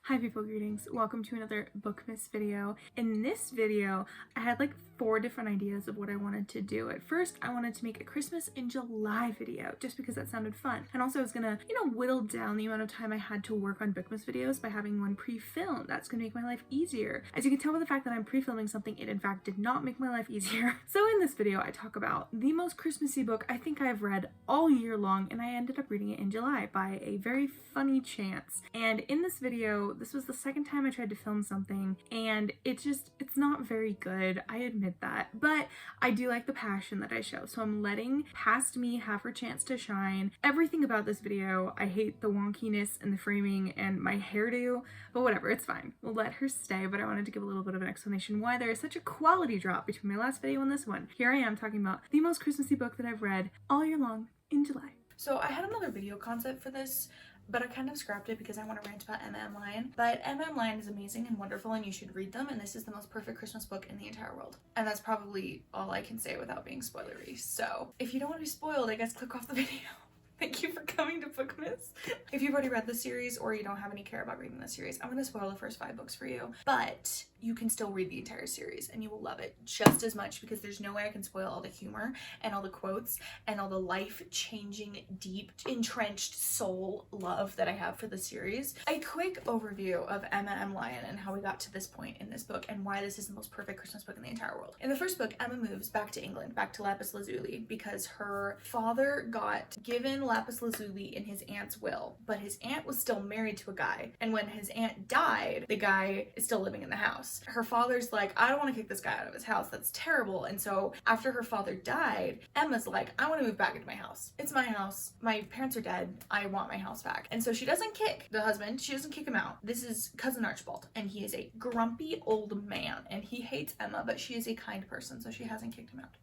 Hi people, greetings. Welcome to another bookmas video. In this video, I had like 4 different ideas of what I wanted to do. At first, I wanted to make a Christmas in July video just because that sounded fun. And also I was gonna, whittle down the amount of time I had to work on bookmas videos by having one pre-filmed. That's gonna make my life easier. As you can tell by the fact that I'm pre-filming something, it in fact did not make my life easier. So in this video, I talk about the most Christmassy book I think I've read all year long, and I ended up reading it in July by a very funny chance. And in this video, this was the second time I tried to film something, and it's not very good. I admit that, but I do like the passion that I show, so I'm letting past me have her chance to shine. Everything about this video, I hate the wonkiness and the framing and my hairdo, but whatever, it's fine. We'll let her stay, but I wanted to give a little bit of an explanation why there is such a quality drop between my last video and this one. Here I am talking about the most Christmassy book that I've read all year long in July. So I had another video concept for this, but I kind of scrapped it because I want to rant about M.M. Lion. But M.M. Lion is amazing and wonderful, and you should read them, and this is the most perfect Christmas book in the entire world. And that's probably all I can say without being spoilery. So if you don't want to be spoiled, I guess click off the video. Thank you for coming to Bookmas. If you've already read the series or you don't have any care about reading the series, I'm going to spoil the first 5 books for you, but you can still read the entire series and you will love it just as much, because there's no way I can spoil all the humor and all the quotes and all the life-changing, deep, entrenched soul love that I have for the series. A quick overview of Emma Lion and how we got to this point in this book and why this is the most perfect Christmas book in the entire world. In the first book, Emma moves back to England, back to Lapis Lazuli, because her father got given Lapis Lazuli in his aunt's will, but his aunt was still married to a guy, and when his aunt died, the guy is still living in the house. Her father's like, I don't want to kick this guy out of his house, that's terrible. And so after her father died, Emma's like, I want to move back into my house. It's my house, my parents are dead, I want my house back. And so she doesn't kick the husband, she doesn't kick him out. This is cousin Archibald, and he is a grumpy old man, and he hates Emma, but she is a kind person, so she hasn't kicked him out.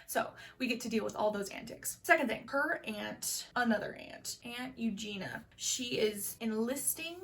So we get to deal with all those antics. Second thing, her aunt, another aunt, Aunt Eugenia, she is enlisting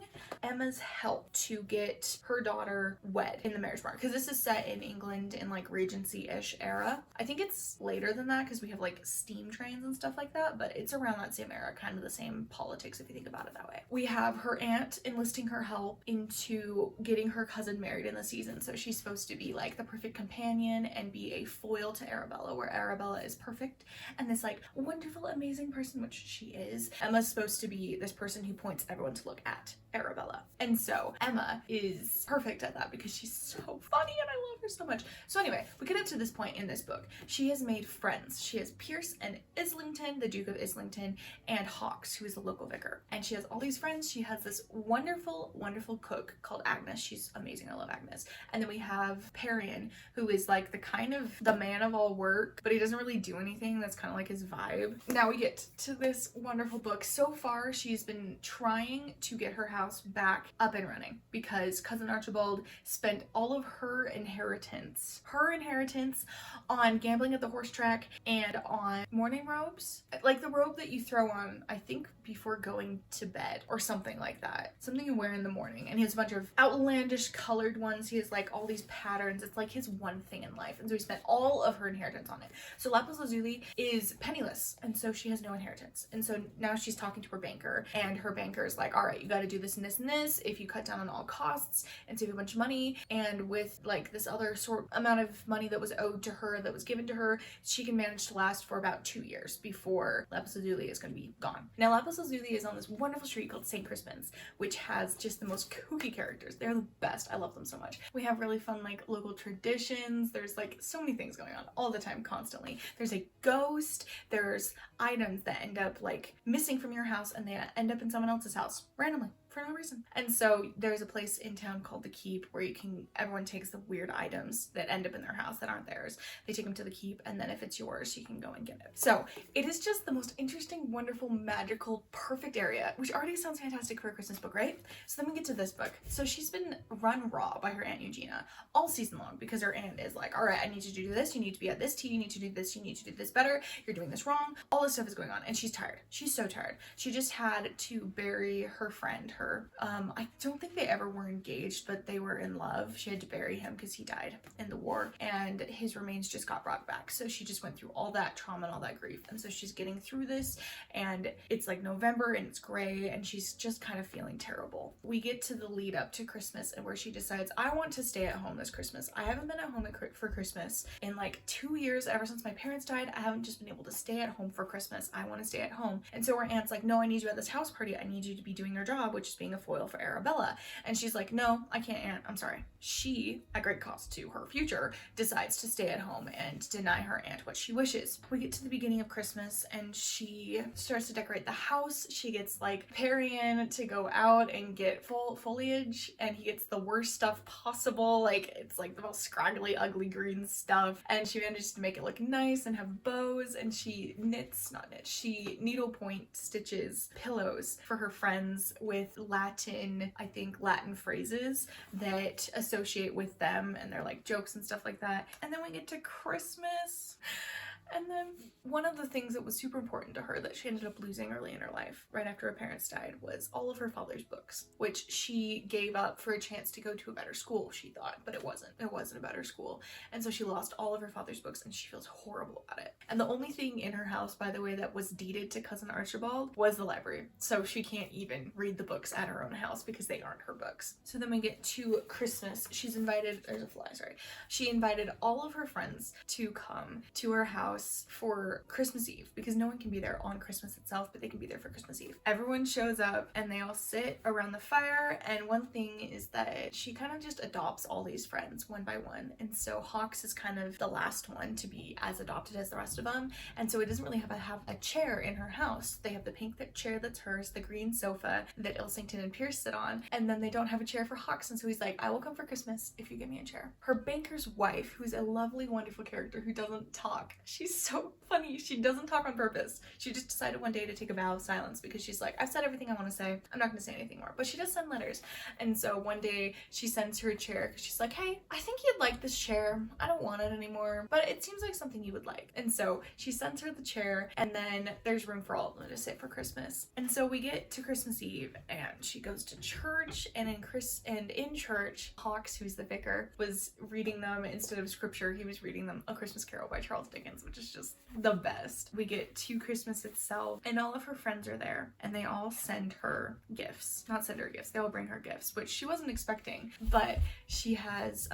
Emma's help to get her daughter wed in the marriage mark, because this is set in England in like Regency-ish era. I think it's later than that because we have like steam trains and stuff like that, but it's around that same era, kind of the same politics if you think about it that way. We have her aunt enlisting her help into getting her cousin married in the season, so she's supposed to be like the perfect companion and be a foil to Arabella, where Arabella is perfect and this like wonderful, amazing person, which she is. Emma's supposed to be this person who points everyone to look at Arabella. And so Emma is perfect at that because she's so funny and I love her so much. So anyway, we get up to this point in this book. She has made friends. She has Pierce and Islington, the Duke of Islington, and Hawks, who is the local vicar. And she has all these friends. She has this wonderful, wonderful cook called Agnes. She's amazing. I love Agnes. And then we have Perian, who is like the kind of the man of all work, but he doesn't really do anything. That's kind of like his vibe. Now we get to this wonderful book. So far, she's been trying to get her house back up and running because cousin Archibald spent all of her inheritance on gambling at the horse track and on mourning robes, like the robe that you throw on, I think, before going to bed or something like that, something you wear in the morning. And he has a bunch of outlandish colored ones. He has like all these patterns. It's like his one thing in life, and so he spent all of her inheritance on it. So Lapis Lazuli is penniless, and so she has no inheritance. And so now she's talking to her banker, and her banker is like, all right, you got to do this and this and this if you cut down on all costs and save a bunch of money. And with like this other sort amount of money that was owed to her, that was given to her, she can manage to last for about 2 years before Lapis Lazuli is going to be gone. Now Lapis Lazuli is on this wonderful street called St. Crispin's, which has just the most kooky characters. They're the best. I love them so much. We have really fun like local traditions. There's like so many things going on all the time, constantly. There's a ghost. There's items that end up like missing from your house and they end up in someone else's house randomly for no reason. And so there's a place in town called the Keep where everyone takes the weird items that end up in their house that aren't theirs. They take them to the Keep, and then if it's yours, you can go and get it. So it is just the most interesting, wonderful, magical, perfect area, which already sounds fantastic for a Christmas book, right? So then we get to this book. So she's been run raw by her Aunt Eugenia all season long because her aunt is like, all right, I need you to do this, you need to be at this tea, you need to do this, you need to do this better, you're doing this wrong. All this stuff is going on, and she's tired. She's so tired. She just had to bury her friend, her her. I don't think they ever were engaged, but they were in love. She had to bury him because he died in the war, and his remains just got brought back. So she just went through all that trauma and all that grief. And so she's getting through this, and it's like November and it's gray, and she's just kind of feeling terrible. We get to the lead up to Christmas, and where she decides, I want to stay at home this Christmas. I haven't been at home for Christmas in like 2 years. Ever since my parents died, I haven't just been able to stay at home for Christmas. I want to stay at home. And so her aunt's like, no, I need you at this house party. I need you to be doing your job, which is being a foil for Arabella. And she's like, no, I can't, Aunt. I'm sorry. She, at great cost to her future, decides to stay at home and deny her aunt what she wishes. We get to the beginning of Christmas, and she starts to decorate the house. She gets like Perrion to go out and get full foliage, and he gets the worst stuff possible. Like, it's like the most scraggly, ugly green stuff, and she manages to make it look nice and have bows, and she she needlepoint stitches pillows for her friends with Latin phrases that associate with them, and they're like jokes and stuff like that. And then we get to Christmas. And then one of the things that was super important to her that she ended up losing early in her life, right after her parents died, was all of her father's books, which she gave up for a chance to go to a better school, she thought, but it wasn't. It wasn't a better school. And so she lost all of her father's books, and she feels horrible about it. And the only thing in her house, by the way, that was deeded to cousin Archibald was the library. So she can't even read the books at her own house because they aren't her books. So then we get to Christmas. She invited all of her friends to come to her house for Christmas Eve, because no one can be there on Christmas itself, but they can be there for Christmas Eve. Everyone shows up, and they all sit around the fire, and one thing is that she kind of just adopts all these friends one by one, and so Hawks is kind of the last one to be as adopted as the rest of them, and so it doesn't really have a chair in her house. They have the pink chair that's hers, the green sofa that Ilsington and Pierce sit on, and then they don't have a chair for Hawks, and so he's like, I will come for Christmas if you give me a chair. Her banker's wife, who's a lovely, wonderful character who doesn't talk, she's so funny. She doesn't talk on purpose. She just decided one day to take a vow of silence because she's like, I've said everything I want to say. I'm not going to say anything more. But she does send letters. And so one day she sends her a chair because she's like, hey, I think you'd like this chair. I don't want it anymore, but it seems like something you would like. And so she sends her the chair, and then there's room for all of them to sit for Christmas. And so we get to Christmas Eve, and she goes to church, and in church, Hawks, who's the vicar, was reading them instead of scripture. He was reading them A Christmas Carol by Charles Dickens, which is just the best. We get to Christmas itself, and all of her friends are there, and they all send her gifts. Not send her gifts, they all bring her gifts, which she wasn't expecting, but she has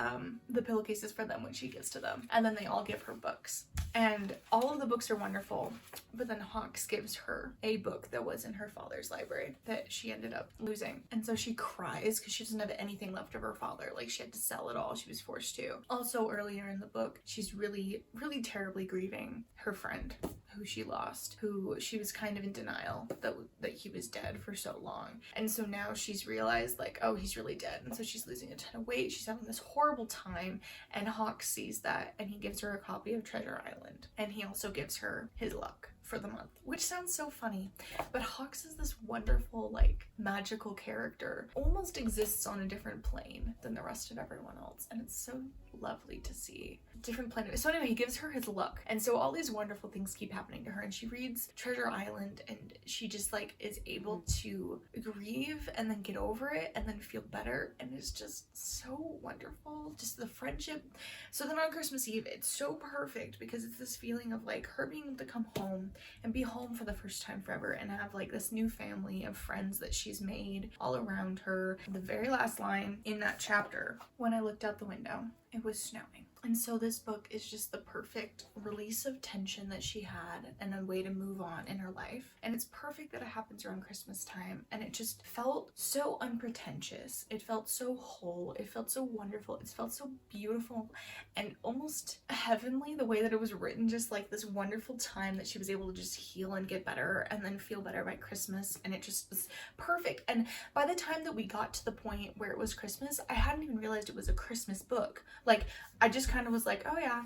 the pillowcases for them when she gives to them, and then they all give her books. And all of the books are wonderful, but then Hawks gives her a book that was in her father's library that she ended up losing. And so she cries because she doesn't have anything left of her father. Like, she had to sell it all. She was forced to. Also, earlier in the book, she's really, really terribly grieving her friend who she lost, who she was kind of in denial that he was dead for so long. And so now she's realized, like, oh, he's really dead. And so she's losing a ton of weight. She's having this horrible time. And Hawks sees that, and he gives her a copy of Treasure Island. And he also gives her his luck for the month, which sounds so funny, but Hawks is this wonderful, like, magical character, almost exists on a different plane than the rest of everyone else, and it's so lovely to see. Different planet. So anyway, he gives her his luck, and so all these wonderful things keep happening to her, and she reads Treasure Island, and she just, like, is able to grieve and then get over it and then feel better, and it's just so wonderful, just the friendship. So then on Christmas Eve, it's so perfect because it's this feeling of, like, her being able to come home and be home for the first time forever and have, like, this new family of friends that she's made all around her. The very last line in that chapter, when I looked out the window, it was snowing. And so this book is just the perfect release of tension that she had and a way to move on in her life. And it's perfect that it happens around Christmas time. And it just felt so unpretentious. It felt so whole. It felt so wonderful. It felt so beautiful and almost heavenly, the way that it was written, just like this wonderful time that she was able to just heal and get better and then feel better by Christmas. And it just was perfect. And by the time that we got to the point where it was Christmas, I hadn't even realized it was a Christmas book. Like, I just kind of was like, oh yeah,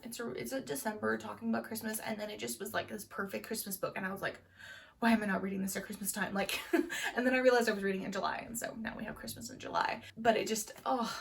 it's a December talking about Christmas, and then it just was like this perfect Christmas book, and I was like, why am I not reading this at Christmas time? Like, and then I realized I was reading in July, and so now we have Christmas in July. But it just, oh,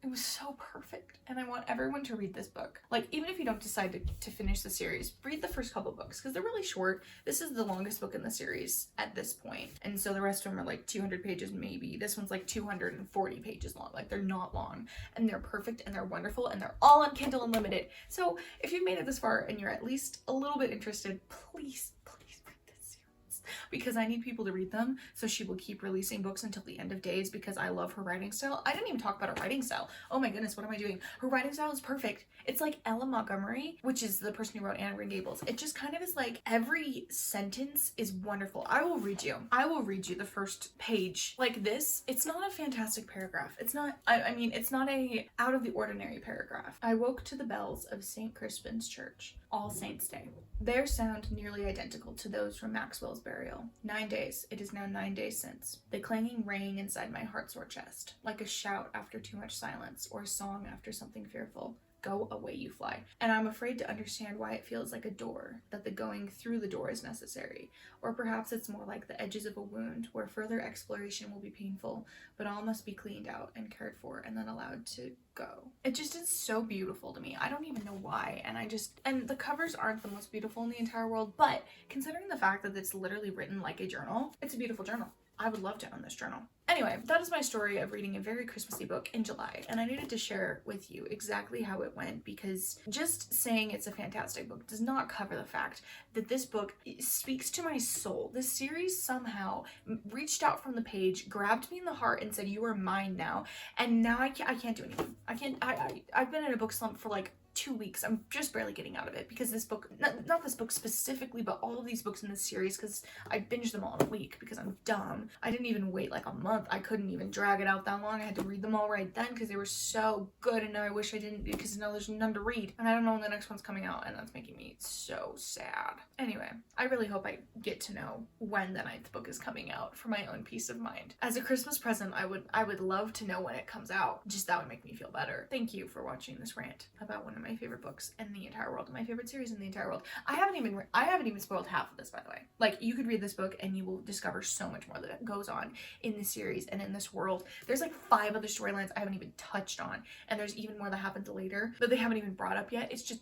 It was so perfect, and I want everyone to read this book. Like, even if you don't decide to finish the series, read the first couple books because they're really short. This is the longest book in the series at this point, and so the rest of them are like 200 pages maybe. This one's like 240 pages long. Like, they're not long, and they're perfect, and they're wonderful, and they're all on Kindle Unlimited. So if you've made it this far and you're at least a little bit interested, please read this series because I need people to read them. So she will keep releasing books until the end of days because I love her writing style. I didn't even talk about her writing style. Oh my goodness, what am I doing? Her writing style is perfect. It's like Ella Montgomery, which is the person who wrote Anne of Green Gables. It just kind of is like every sentence is wonderful. I will read you the first page. Like this, it's not a fantastic paragraph. It's not, I mean, it's not a out of the ordinary paragraph. I woke to the bells of St. Crispin's Church, All Saints' Day. Their sound nearly identical to those from Maxwell's burial. 9 days. It is now 9 days since. The clanging rang inside my heart-sore chest, like a shout after too much silence, or a song after something fearful. Go away you fly. And I'm afraid to understand why it feels like a door, that the going through the door is necessary. Or perhaps it's more like the edges of a wound, where further exploration will be painful, but all must be cleaned out and cared for and then allowed to go. It just is so beautiful to me. I don't even know why. And the covers aren't the most beautiful in the entire world, but considering the fact that it's literally written like a journal, it's a beautiful journal. I would love to own this journal. Anyway, that is my story of reading a very Christmassy book in July, and I needed to share with you exactly how it went because just saying it's a fantastic book does not cover the fact that this book speaks to my soul. This series somehow reached out from the page, grabbed me in the heart, and said, "You are mine now." And now I can't do anything. I've been in a book slump for like 2 weeks. I'm just barely getting out of it because this book, not this book specifically, but all of these books in this series, because I binged them all in a week because I'm dumb. I didn't even wait like a month. I couldn't even drag it out that long. I had to read them all right then because they were so good, and now I wish I didn't because now there's none to read. And I don't know when the next one's coming out, and that's making me so sad. Anyway, I really hope I get to know when the 9th book is coming out for my own peace of mind. As a Christmas present, I would love to know when it comes out. Just that would make me feel better. Thank you for watching this rant about one of my favorite books in the entire world, my favorite series in the entire world. I haven't even spoiled half of this, by the way. Like, you could read this book and you will discover so much more that goes on in this series and in this world. There's like 5 other storylines I haven't even touched on, and there's even more that happened later that they haven't even brought up yet. It's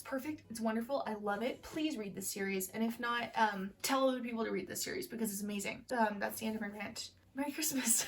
perfect. It's wonderful. I love it. Please read this series, and if not, tell other people to read this series because it's amazing. That's the end of my rant. Merry Christmas.